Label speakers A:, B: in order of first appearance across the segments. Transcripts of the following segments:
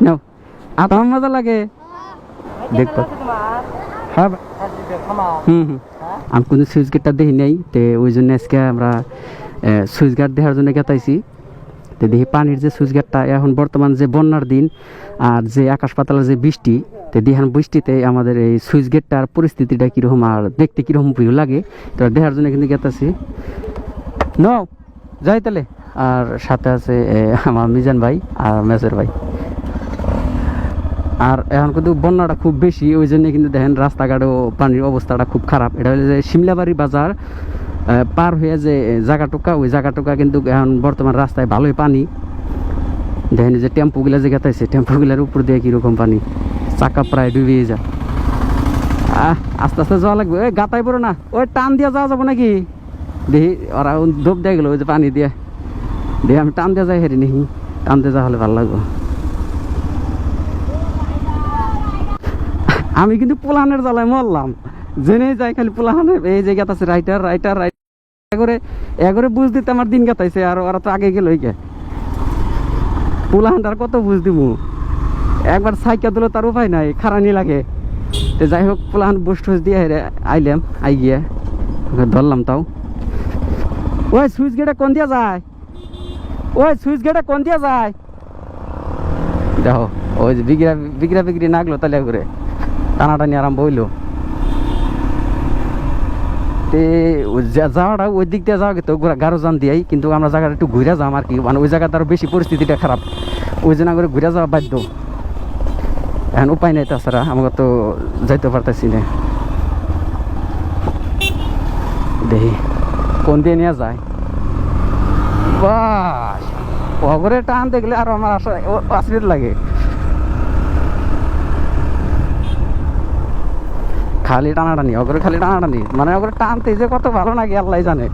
A: নাও আমার মজা লাগে দেখবো। হ্যাঁ আমি কোনো সুইচ গেটটা দেখি নাই, তো ওই জন্য আজকে আমরা সুইচ গেট দেখার জন্য গেতাইছি। তো দেখি পানির যে সুইচ গেটটা, এখন বর্তমান যে বন্যার দিন আর যে আকাশ পাতালের যে বৃষ্টি, তো দেখেন বৃষ্টিতে আমাদের এই সুইচ গেটটার পরিস্থিতিটা কীরকম আর দেখতে কীরকম ভিউ লাগে, তো দেখার জন্য কিন্তু গেতাছি। নাও যাই তাহলে। আর সাথে আছে আমার মিজান ভাই আর মেজর ভাই। আর এখন কিন্তু বন্যাটা খুব বেশি, ওই জন্য কিন্তু দেখেন রাস্তাঘাটও পানির অবস্থাটা খুব খারাপ। এটা হলো যে শিমলাবাড়ি বাজার পার হয়ে যে জায়গাটুকা, ওই জায়গাটুকা কিন্তু এখন বর্তমান রাস্তায় ভালোই পানি। দেখেন যে টেম্পুগুলা যে গেতাইছে, টেম্পুগুলার উপর দিয়ে কীরকম পানি, চাকা প্রায় ডুবিয়ে যায়। আস্তে আস্তে যাওয়া লাগবে, ওই গাতাই পড়ো না, ওই টান দিয়ে যাওয়া যাবো নাকি দেখি। ওরা ধোপ দিয়ে গেলো ওই যে পানি দিয়ে, দেখি আমি টান দিয়ে যাই হেরি নাকি, টান দিয়ে যাওয়া হলে ভালো লাগবে। আমি কিন্তু পোলাহানের জ্বালায় মরলাম, জেনে যাই খালি পোলাহানের এই যে গেতাছে রাইটার রাইটার রাইটার করে এগরে বুঝ দিতে আমার দিন কাটাইছে। আর ওরা তো আগে গেল কে পোলাহানটার কত বুঝ দিব, একবার সাইকেল দিল তার উপায় নাই, খারানি লাগে। তো যাই হোক পোলাহান বুস টুস দিয়ে আইলাম, আই গিয়ে ধরলাম। তাও ওই সুইচ গেটে কোন দিয়া যায়, ওই সুইচ গেটে কোন দিয়া যায় দেখো। ওই যে বিগড়া বিগড়া বিগড়ি নাগলো তাহলে করে টানাটানি আরম্ভ হইলো। তে যাওয়াটা ওই দিক দিয়ে যাওয়া কিন্তু গারো যান দিয়াই, কিন্তু আমরা জায়গাটা একটু ঘুরে যাম আর কি, মানে ওই জায়গাটা আরো বেশি পরিস্থিতিটা খারাপ, ওই জন্য করে ঘুরে যাওয়া বাধ্য। এখন উপায় নেই, তাছাড়া আমাকে তো যাইতে পারতেছি না। দেখি কোন দিয়ে নিয়ে যায়। বাস অগরে টান দেখলে আর আমার আসা আশ্রিত লাগে, খালি টানাটানি, অগরে খালি টানাটানি, মানে অগরে টানতে যে কত ভালো লাগে আল্লাহ জানে।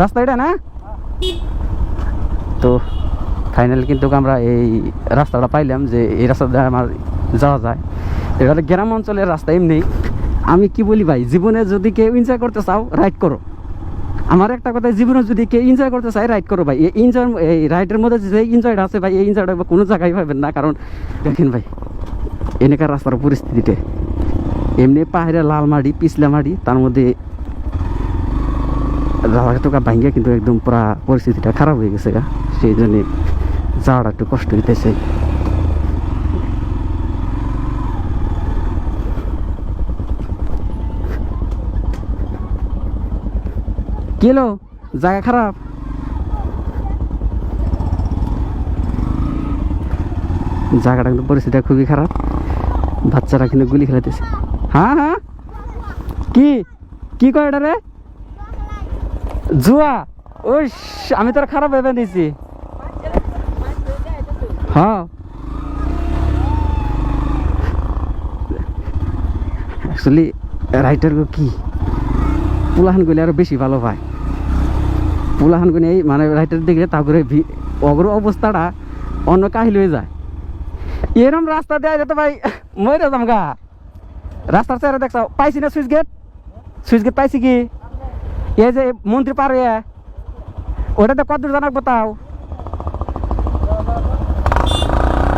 A: রাস্তা এটা না তো ফাইনালি কিন্তু আমরা এই রাস্তাটা পাইলাম, যে এই রাস্তাটা আমার যাওয়া যায়। এটা গ্রাম অঞ্চলের রাস্তা। এমনি আমি কি বলি ভাই, জীবনে যদি কেউ এনজয় করতে চাও রাইড করো। আমার একটা কথা, জীবনে যদি কেউ এনজয় করতে চাই রাইড করো ভাই। এই রাইডের মধ্যে যে এনজয়টা আছে ভাই, এই এনজয়টা কোনো জায়গায় পাবেন না। কারণ দেখেন ভাই এনেকার রাস্তার পরিস্থিতিতে, এমনি পাহাড়ে লাল মাটি পিছলা মাটি, তার মধ্যে রাস্তাটা ভাঙ্গে কিন্তু একদম পুরা পরিস্থিতিটা খারাপ হয়ে গেছে গা, সেই জন্যে যাওয়াটা একটু কষ্ট হইতেছে। কি হলো, জায়গা খারাপ? জায়গাটা কিন্তু পরিস্থিতি খুবই খারাপ, বাচ্চারা কিন্তু গুলি খেলাইতেছে। হ্যাঁ হ্যাঁ কি কি কয় এটা রে, জুয়া? ওই আমি তোর খারাপ ভেবে নিয়েছি। হ্যাঁ অ্যাকচুয়ালি রাইটার কি পুলাহান গুলি আরো বেশি ভালো পায়। পুলাহান গুলি মানে রাইটার দেখলে তা করে অগ্র অবস্থাটা অন্য কাহিল হয়ে যায়। এরম রাস্তা দেয় তো ভাই মরে যাম গা। রাস্তার চেহারা দেখছ, পাইছি না সুইচ গেট? সুইচ গেট পাইছি কি? এই যে মন্ত্রী পার হয়ে ওটাতে কত দূর জানাক তাও।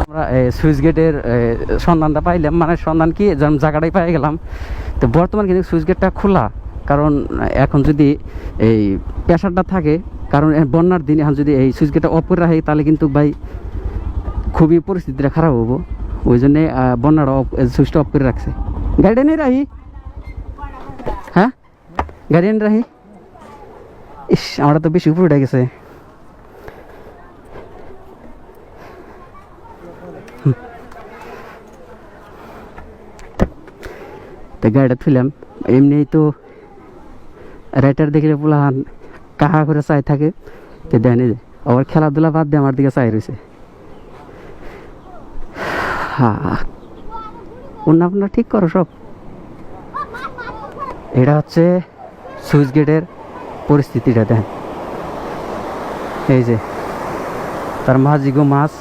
A: আমরা সুইচ গেটের সন্ধানটা পাইলাম, মানে সন্ধান কি জায়গাটাই পাই গেলাম। তো বর্তমান কিন্তু সুইচ গেটটা খোলা, কারণ এখন যদি এই প্রেশারটা থাকে, কারণ বন্যার দিন এখন যদি এই সুইচ গেটটা অফ করে রাখে তাহলে কিন্তু ভাই খুবই পরিস্থিতিটা খারাপ হবো। ওই জন্যে বন্যাটা সুইচটা অফ করে রাখছে। গাড়ি নেই রাহি, হ্যাঁ গাড়ি এনে রাহি। ইস আমরা তো বেশি উপরে উঠে গেছে। তো গাড়িটা থুলাম, এমনি তো রাইটার দেখলে পোলাহান কাহা করে চাই থাকে। তো দেয়নি যে আবার খেলাধুলা বাদ দিয়ে আমার দিকে চাই রয়েছে। হ্যাঁ অন্য আপনার ঠিক করো সব। এটা হচ্ছে সুইচ গেটের পরিস্থিতিটা দেখেন, এই যে তার মাঝিগো মাছ।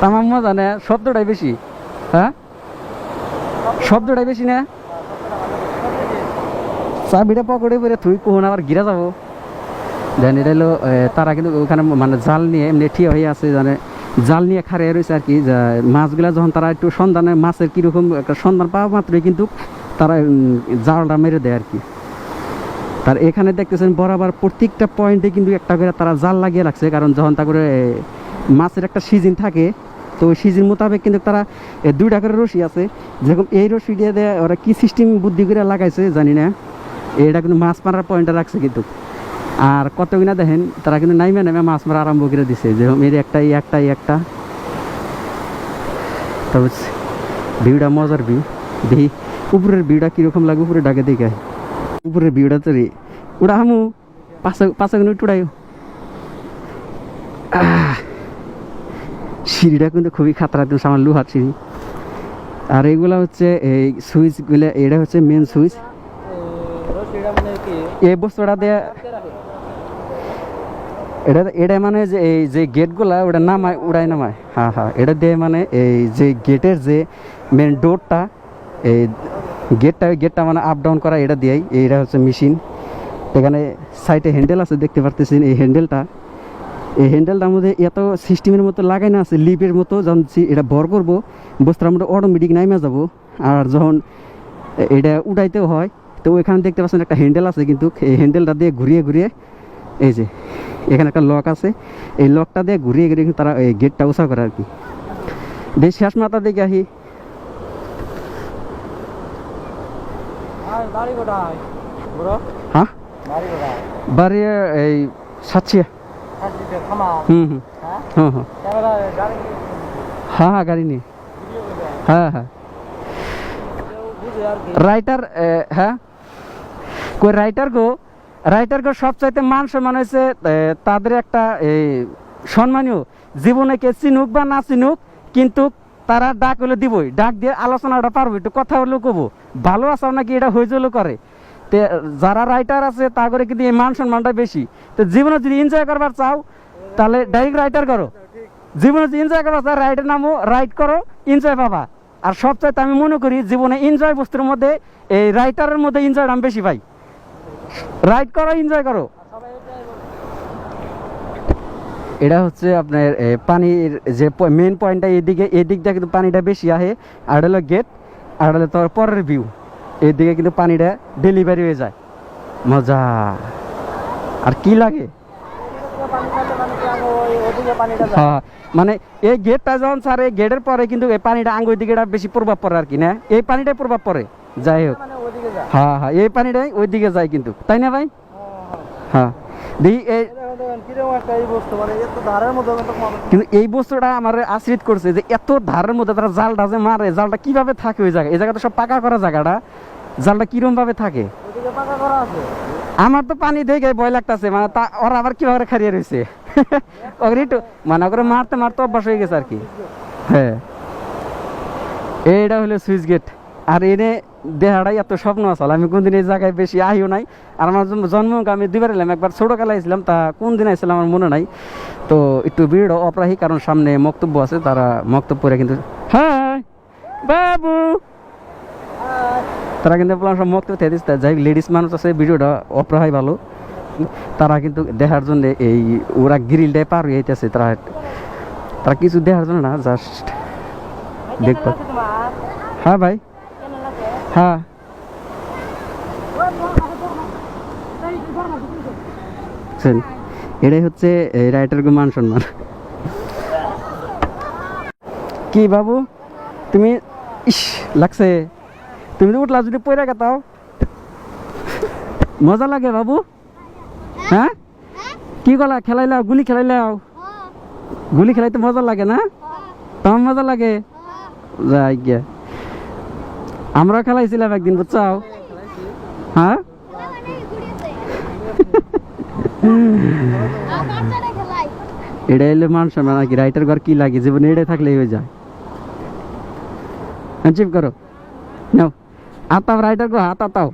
A: তামাম মজা না, শব্দটাই বেশি। হ্যাঁ শব্দটাই বেশি না, চাবিটা পকেটে পরে তুই কখন আবার গিরা যাবো। দেন এটা হলো তারা কিন্তু ওখানে মানে জাল নিয়ে এমনি ঠিক হয়ে আছে, মানে জাল নিয়ে খাড়িয়ে রয়েছে আর কি। মাছগুলা যখন তারা একটু সন্ধানে মাছের কীরকম একটা সন্ধান পাওয়া মাত্রই কিন্তু তারা জালটা মেরে দেয় আর কি। তার এখানে দেখতেছেন বরাবর প্রত্যেকটা পয়েন্টে কিন্তু একটা করে তারা জাল লাগিয়ে রাখছে, কারণ যখন তা করে মাছের একটা সিজন থাকে, তো ওই সিজন মোতাবেক কিন্তু তারা 2টা করে রশি আছে, যেরকম এই রশি দিয়ে দেয় ওরা কি সিস্টেম বুদ্ধি করে লাগাইছে জানি না, এটা কিন্তু মাছ মারার পয়েন্টে রাখছে কিন্তু। আর কত কিনা দেখেন তারা কিন্তু নাইমে নামে মাছ মারা আরম্ভ করে দিছে, যেরকম এর একটা তারপর ভিউটা মজার ভিউ। দেখি উপরের ভিউটা কীরকম লাগে, উপরে ডাকে দেখে উপরের ভিউটা তো রে উড়া হামু পাঁচা কিন্তু উড়াই। সিঁড়িটা কিন্তু খুবই খাতরা, একদম সামান্য লোহার সিঁড়ি। আর এইগুলা হচ্ছে এই সুইচগুলো, এটা হচ্ছে মেন সুইচ। এই বস্তুটা দিয়ে এটা মানে যে এই যে গেটগুলা ওটা নামায় উড়াই নামায়, হ্যাঁ এটা দিয়ে মানে এই যে গেটের যে মেন ডোরটা, এই গেটটা মানে আপ ডাউন করা, এটা দিয়েই এইটা হচ্ছে মেশিন। এখানে সাইডে হ্যান্ডেল আছে দেখতে পারতেছেন, এই হ্যান্ডেলটার মধ্যে এত সিস্টেমের মতো লাগাই না আছে, লিপের মতো। যখন এটা ভর করবো বস্তুর মধ্যে অটোমেটিক নাইমা যাবো। আর যখন এটা উঠাইতেও হয়, তো ওইখানে দেখতে পাচ্ছেন একটা হ্যান্ডেল আছে, কিন্তু এই হ্যান্ডেলটা দিয়ে ঘুরিয়ে এই যে এখানে একটা লক আছে, এই লকটা দিয়ে ঘুরিয়ে তারা এই গেটটা উঁচা করে আর কি। বেশ শেষ মাথা দেখে আহি। হ্যাঁ বাড়ি এই সাতশিয়া। হ্যাঁ গাড়ি নিয়ে, হ্যাঁ রাইটার। হ্যাঁ কই রাইটার গো সবচাইতে মান সম্মান হয়েছে তাদের একটা সম্মানীয়, জীবনে কে চিনুক বা না চিনুক, কিন্তু তারা ডাক হলে দিবই, ডাক দিয়ে আলোচনাটা পারবো, একটু কথা হলেও কবো, ভালো আসাও নাকি এটা হইজলও করে। তো যারা রাইটার আছে তা করে কিন্তু এই মান সম্মানটা বেশি। তো জীবনে যদি এনজয় করবার চাও তাহলে ডাইরেক্ট রাইটার করো, জীবনে যদি এনজয় করবার চাও রাইডের নামও রাইড করো, এনজয় পাবা। আর সবচাইতে আমি মনে করি জীবনে এনজয় বস্তুর মধ্যে এই রাইটারের মধ্যে এনজয় আমি বেশি পাই। রাইড করো, এনজয় করো। এটা হচ্ছে আপনার পানির যে মেন পয়েন্টটা, এদিক দিয়ে কিন্তু পানিটা বেশি আহে। আর হলো গেট, আর হলো তোর পরের ভিউ, এদিকে কিন্তু পানিটা ডেলিভারি হয়ে যায়। মজা আর কি লাগে। হ্যাঁ মানে এই গেটটা যখন স্যার, এই গেটের পরে কিন্তু এই পানিটা আঙ্গুর দিকে বেশি প্রভাব পড়ে আর কি, না এই পানিটাই প্রভাব পড়ে। যাই হোক, হ্যাঁ এই পানিটাই ওই দিকে যায় কিন্তু, তাই না ভাই? হ্যাঁ দেখি কিন্তু এই বস্তুটা আমার আশ্রিত করছে যে এত ধারের মধ্যে তারা জালটা যে মারে, জালটা কিভাবে থাকে ওই জায়গায়? এই জায়গাটা সব পাকা করা জায়গাটা, জালটা কিরম ভাবে থাকে? আমার তো পানি দেখে ভয় লাগতেছে, মানে ওরা আবার কিভাবে খারিয়ে রয়েছে একটু মানে করে মারতে অভ্যাস হয়ে গেছে আর কি। হ্যাঁ এইটা হলো সুইচ গেট। আর এনে দেহাটাই এত স্বপ্ন আসল, আমি কোনদিন এই জায়গায় বেশি আহিও নাই। আর আমার জন্ম আমি 2বার এলাম, একবার ছোটোকালে আসলাম, তা কোন দিন আসলাম আমার মনে নাই। তো একটু ভিড় অপরাহী, কারণ সামনে বক্তব্য আছে, তারা বক্তব্য করে কিন্তু হ্যাঁ বাবু তারা কিন্তু সব বক্তব্য থেকে দিচ্ছে। যাই লেডিস মানুষ আছে, ভিডিওটা অপরাহী ভালো, তারা কিন্তু দেখার জন্য এই ওরা গ্রিলটাই পার হয়ে যেতেছে, তারা কিছু দেখার জন্য না, জাস্ট দেখবো। হ্যাঁ ভাই, হ্যাঁ এটাই হচ্ছে রাইটার গো মান সম্মান। কি বাবু তুমি, ইস লাগছে, তুমি তো উঠলা যদি পয়রা গেতাও মজা লাগে বাবু। হ্যাঁ কি গলা খেলাইলাও, গুলি খেলাইলাও, গুলি খেলাইতে মজা লাগে না? তোমার মজা লাগে? যাই গিয়া আমরা খেলাইছিলাম একদিন, বুঝছাও? হ্যাঁ এটা এলে মান সম্মান নাকি? রাইটার ঘর কি লাগে জীবনে, এটাই থাকলে হয়ে যায়। চিপ করো নাও, আতাও রাইটার গো, হাত আতাও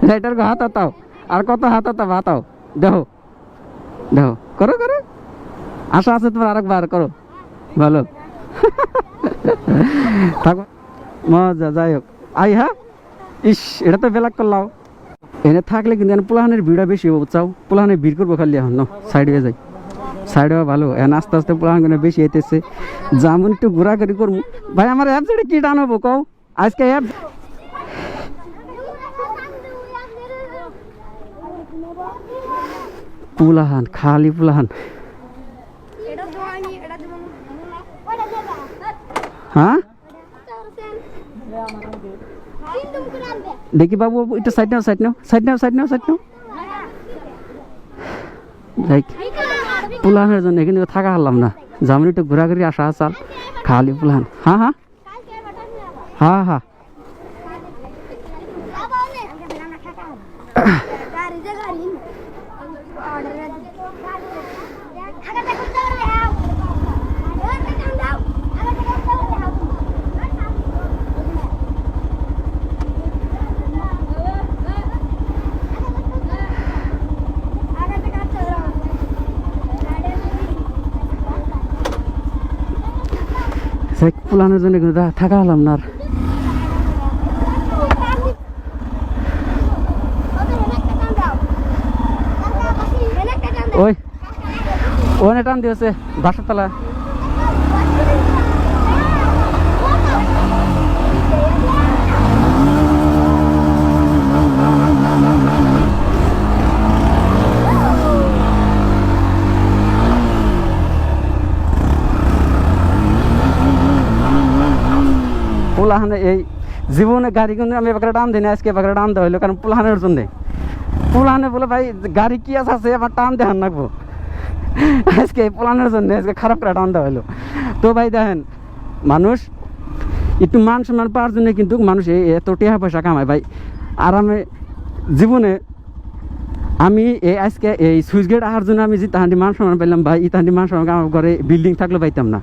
A: রাইটার গো, হাত আতাও, আর কত হাত আতাও, হাতাও, দেখো করো আশা আছে তোমার, আরেকবার করো, ভালো থাকো, মজা। যাই হোক আই, হ্যাঁ ইস এটা তো বেলাক করলাও। এনে থাকলে কিন্তু পোলাহানের ভিড়টা বেশি হবো চাও পোলাহানে ভিড় করবো খালি এখন সাইড হয়ে যাই সাইড হওয়া ভালো এখন আস্তে আস্তে পোলাহান বেশি হইতেছে যেমন একটু ঘোরাঘুরি করবো ভাই আমার অ্যাপ যেটা কি টানবো কও আজকে অ্যাপ পুলাহান খালি পুলাহান হ্যাঁ দেখি বাবু বাবু একটু সাইড নাও সাইড নাও সাইড নাও সাইড নাও সাইড নাও পুলাহানের জন্য কিন্তু থাকা হলাম না যেমন একটু ঘোরাঘুরি আসা চাল খালি পুলাহান হ্যাঁ হ্যাঁ হ্যাঁ হ্যাঁ পুলানের জন্য কিন্তু থাকা হলাম না ওই ওনে টান দিয়েছে বাসার তলা পোলাহানে এই জীবনে গাড়ি কিন্তু আমি এবার টান দিই না আজকে এবার টান দেওয়া হইলো কারণ পোলাহানের জন্যে পোলাহানে বলে ভাই গাড়ি কি আছে আমার টান দেখান রাখবো আজকে পোলাহানের জন্য আজকে খারাপ করে টান দেওয়া হইলো তো ভাই দেখেন মানুষ একটু মান সম্মান পাওয়ার জন্য কিন্তু মানুষ এত টাকা পয়সা কামায় ভাই আরামে জীবনে আমি এই আজকে এই সুইচ গেট আসার জন্য আমি যে তাহান্ডি মান সম্মান পাইলাম ভাই এই তাহান্ডি মান সম্মান আমার ঘরে বিল্ডিং থাকলে পাইতাম না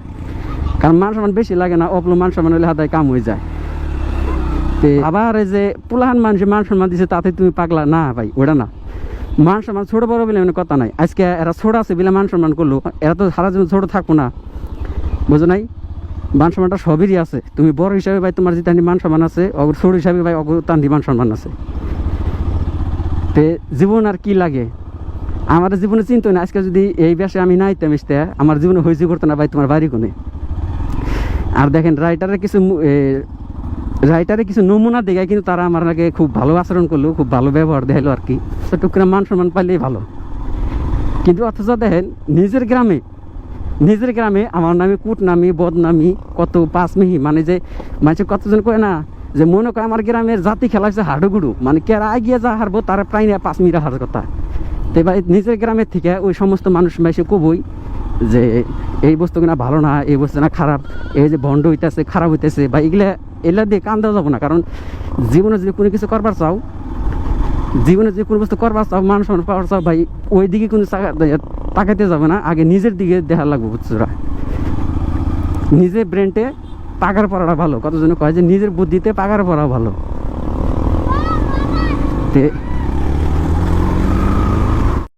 A: কারণ মান সম্মান বেশি লাগে না অপলো মান সম্মান হলে হাতায় কাম হয়ে যায় আবার এই যে পোলাহান মানুষের মান সম্মান দিছে তাতে তুমি পাগলা না ভাই ওটা না মান সম্মান ছোট বড় বলে মানে কথা নাই আজকে এরা ছোট আছে বলে মান সম্মান করলো এরা তো সারা জীবন ছোট থাকবো না বুঝো নাই মান সম্মানটা সবেরই আছে তুমি বড় হিসাবে ভাই তোমার যে তান্ডি মান সম্মান আছে অগর ছোট হিসাবে ভাই অগর তান্ডি মান সম্মান আছে তে জীবন আর কি লাগে আমার জীবনে চিন্তা না আজকে যদি এই বেশে আমি না আইতাম ইস্তে আমার জীবনে হয়েছে করতো না ভাই তোমার বাড়ি কোনে আর দেখেন রাইটারে কিছু নমুনা দেখায় কিন্তু তারা আমার আগে খুব ভালো আচরণ করলো খুব ভালো ব্যবহার দেখাইলো আর কি টুকরা মান সম্মান পাইলেই ভালো কিন্তু অথচ দেখেন নিজের গ্রামে আমার নামে কুট নামি বদনামি কত পাঁচমিহি মানে যে মানুষের কতজন কয় না যে মনে করে আমার গ্রামের জাতি খেলা হচ্ছে হাডুগুডু মানে কেরা এগিয়ে যা হারবো তারা প্রায় না 5 মিনিট হারার কথা তো ভাই নিজের গ্রামের থেকে ওই সমস্ত মানুষ মাইসে কবই যে এই বস্তুগুলো ভালো না এই বস্তু না খারাপ এই যে ভণ্ড হইতেছে খারাপ হইতেছে বা এগুলা দিয়ে কান দেওয়া যাবো না কারণ জীবনে যদি কোনো কিছু করবার চাও জীবনে যে কোনো বস্তু করবার চাও মান সম্মান পাওয়ার চাও ভাই ওই দিকে কোনো তাকাইতে যাবে না আগে নিজের দিকে দেখা লাগবে বুঝছোরা নিজের ব্রেনটে পাকার পড়াটা ভালো কতজনে কয় যে নিজের বুদ্ধিতে পাকার পড়া ভালো